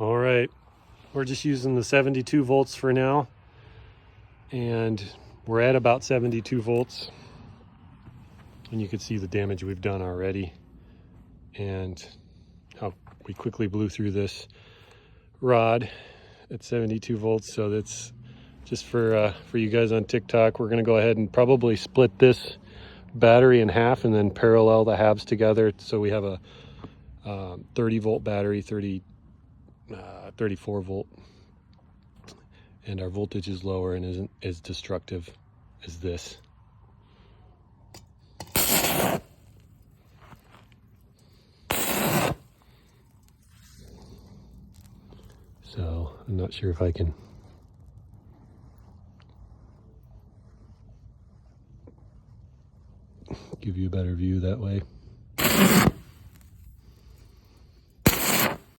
All right, we're just using the 72 volts for now, and we're at about 72 volts, and you can see the damage we've done already and how we quickly blew through this rod at 72 volts. So that's just for you guys on TikTok. We're going to go ahead and probably split this battery in half and then parallel the halves together, so we have a 30 volt battery, 34 volt, and our voltage is lower and isn't as destructive as this. So I'm not sure if I can give you a better view that way.